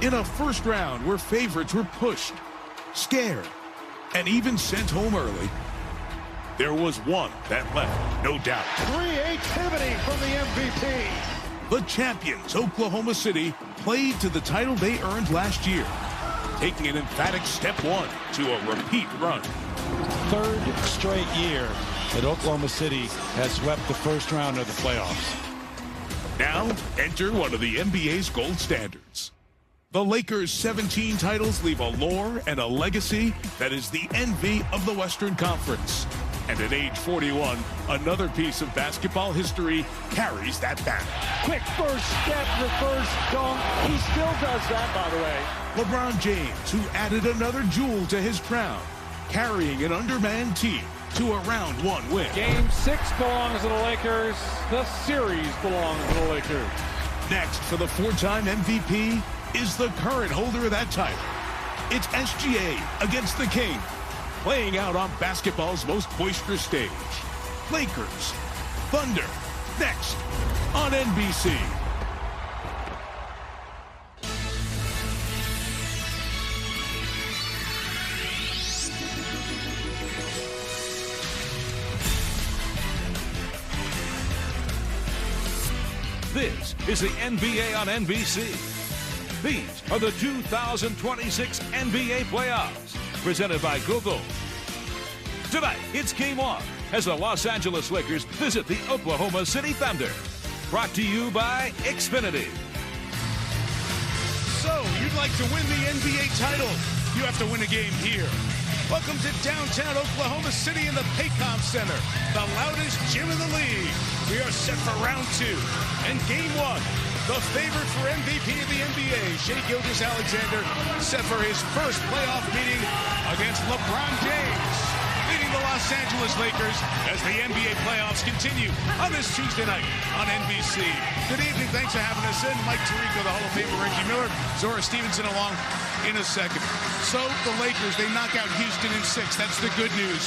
In a first round where favorites were pushed, scared, and even sent home early, there was one that left no doubt. Creativity from the MVP. The champions, Oklahoma City, played to the title they earned last year, taking an emphatic step one to a repeat run. Third straight year that Oklahoma City has swept the first round of the playoffs. Now, enter one of the NBA's gold standards. The Lakers' 17 titles leave a lore and a legacy that is the envy of the Western Conference. And at age 41, another piece of basketball history carries that banner. Quick first step, reverse dunk. He still does that, by the way. LeBron James, who added another jewel to his crown, carrying an undermanned team to a round one win. Game 6 belongs to the Lakers. The series belongs to the Lakers. Next, for the four-time MVP, is the current holder of that title. It's SGA against the King, playing out on basketball's most boisterous stage. Lakers, Thunder, next on NBC. This is the NBA on NBC. These are the 2026 NBA playoffs, presented by Google. Tonight, it's Game 1 as the Los Angeles Lakers visit the Oklahoma City Thunder. Brought to you by Xfinity. So, you'd like to win the NBA title? You have to win a game here. Welcome to downtown Oklahoma City in the Paycom Center, the loudest gym in the league. We are set for round 2 and Game 1. The favorite for MVP of the NBA, Shai Gilgeous-Alexander, set for his first playoff meeting against LeBron James, leading the Los Angeles Lakers as the NBA playoffs continue on this Tuesday night on NBC. Good evening. Thanks for having us in. Mike Tirico, the Hall of Famer, Reggie Miller, Zora Stevenson along in a second. So the Lakers, they knock out Houston in 6. That's the good news.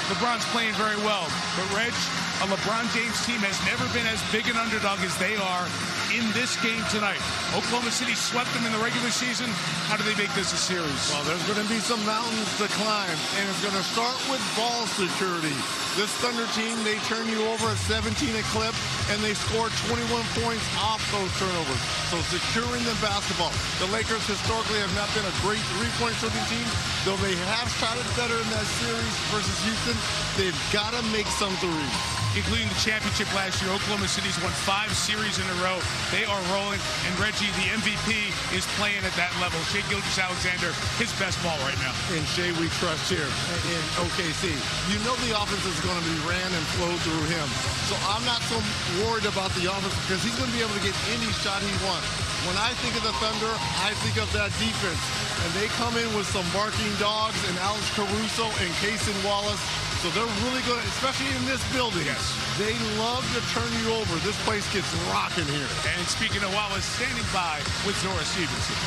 LeBron's playing very well. But Reg, a LeBron James team has never been as big an underdog as they are in this game tonight. Oklahoma City swept them in the regular season. How do they make this a series? Well, there's going to be some mountains to climb, and it's going to start with ball security. This Thunder team, they turn you over at 17 a clip, and they score 21 points off those turnovers. So securing the basketball. The Lakers historically have not been a great three-point shooting team, though they have shot it better in that series versus Houston. They've got to make some threes. Including the championship last year, Oklahoma City's won 5 series in a row. They are rolling, and Reggie, the MVP, is playing at that level. Shai Gilgeous-Alexander, his best ball right now. And Shai, we trust here in OKC. You know the offense is going to be ran and flow through him. So I'm not so worried about the offense because he's going to be able to get any shot he wants. When I think of the Thunder, I think of that defense. And they come in with some barking dogs and Alex Caruso and Cason Wallace. So they're really good, especially in this building. Yes. They love to turn you over. This place gets rocking here. And speaking of Wallace, standing by with Zora Stevenson.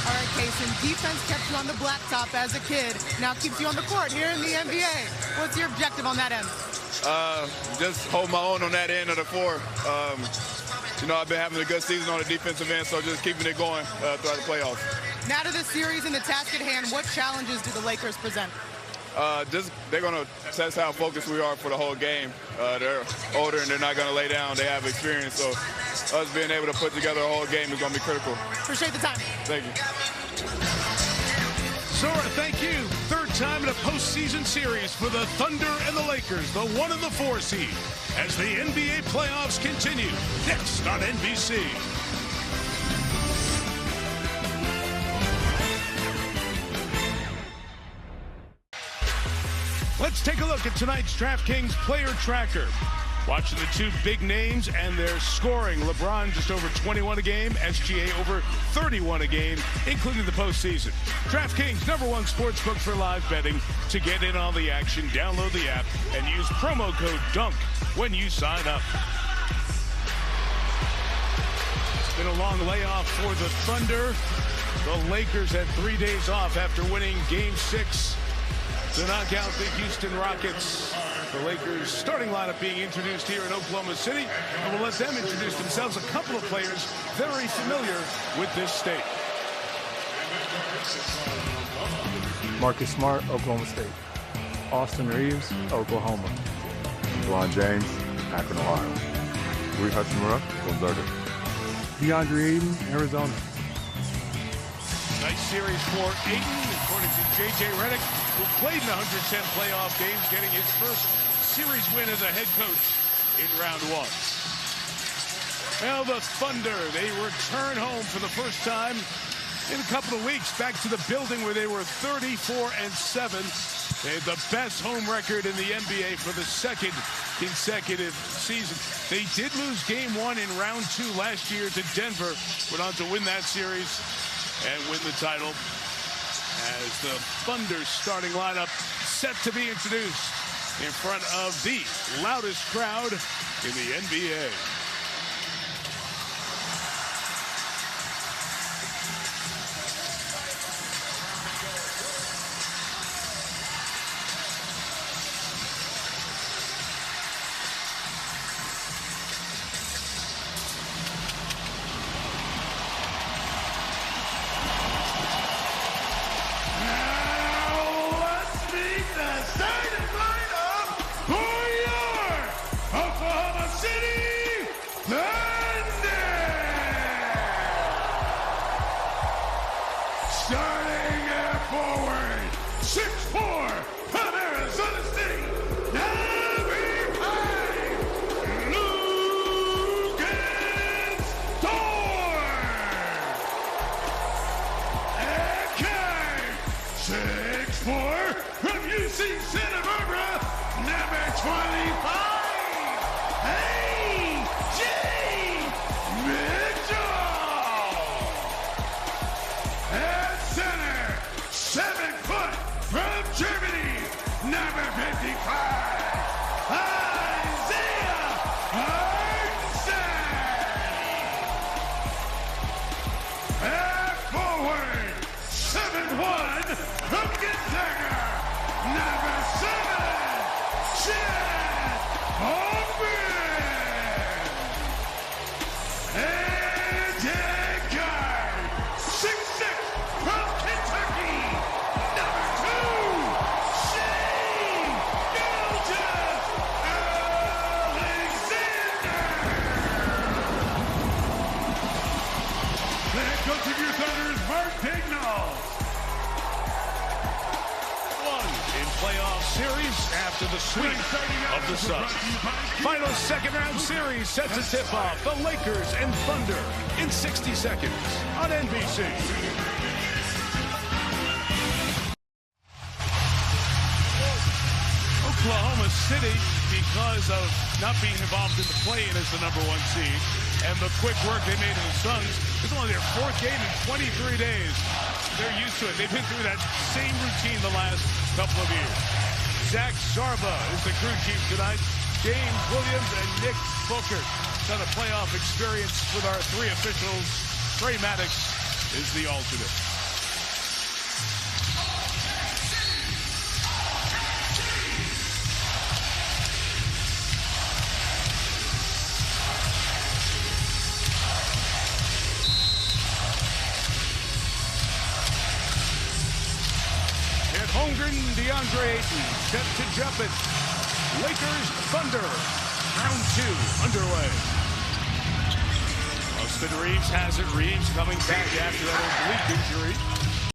All right, Cason, defense kept you on the blacktop as a kid. Now keeps you on the court here in the NBA. What's your objective on that end? Just hold my own on that end of the floor. You know, I've been having a good season on the defensive end, so just keeping it going throughout the playoffs. Now to the series and the task at hand, what challenges do the Lakers present? They're going to test how focused we are for the whole game. They're older and they're not going to lay down. They have experience, so us being able to put together a whole game is going to be critical. Appreciate the time. Thank you. Zora, thank you. Third time in a postseason series for the Thunder and the Lakers, the 1 and the 4 seed, as the NBA playoffs continue. Next on NBC. Let's take a look at tonight's DraftKings Player Tracker. Watching the two big names and their scoring. LeBron just over 21 a game. SGA over 31 a game, including the postseason. DraftKings, #1 sportsbook for live betting. To get in on the action, download the app and use promo code DUNK when you sign up. It's been a long layoff for the Thunder. The Lakers had 3 days off after winning Game 6 to knock out the Houston Rockets. The Lakers starting lineup being introduced here in Oklahoma City, and we'll let them introduce themselves. A couple of players very familiar with this state. Marcus Smart, Oklahoma State. Austin Reeves, Oklahoma. LeBron James, Akron, Ohio. Rui Hachimura, Gonzaga. DeAndre Ayton, Arizona. Nice series for Ayton, according to J.J. Redick, who played in 110 playoff games, getting his first series win as a head coach in round one. Well, the Thunder, they return home for the first time in a couple of weeks, back to the building where they were 34-7. They had the best home record in the NBA for the second consecutive season. They did lose game one in round two last year to Denver. Went on to win that series and win the title as the Thunder starting lineup set to be introduced in front of the loudest crowd in the NBA. Starting at forward, 6'4", from Arizona City, number 5, Lucas Thorne. And Kai, 6'4", from UC Santa Barbara, number 25, A.J. Mitchell. Center, 7 foot from Germany, number 55, Isaiah Hartenstein. At forward, 7'1", from Gonzaga, number 7, Chad Holmgren. And at guard, 6'6", from Kentucky, number 2, Shea Gilgeous-Alexander. The head coach of your Thunder is Mark Daigneault. One in playoff series after the sweep of the Suns. Final second-round series set to tip off the Lakers and Thunder in 60 seconds on NBC. Oklahoma City, because of not being involved in the play-in as the number 1 seed, and the quick work they made of the Suns, it's only their 4th game in 23 days. They're used to it. They've been through that same routine the last couple of years. Zach Sarba is the crew chief tonight. James Williams and Nick Booker done a playoff experience with our 3 officials. Trey Maddox is the alternate. Holmgren, DeAndre Ayton, set to jump it. Lakers, Thunder, round 2 underway. Austin Reeves has it. Reeves coming back after that oblique injury.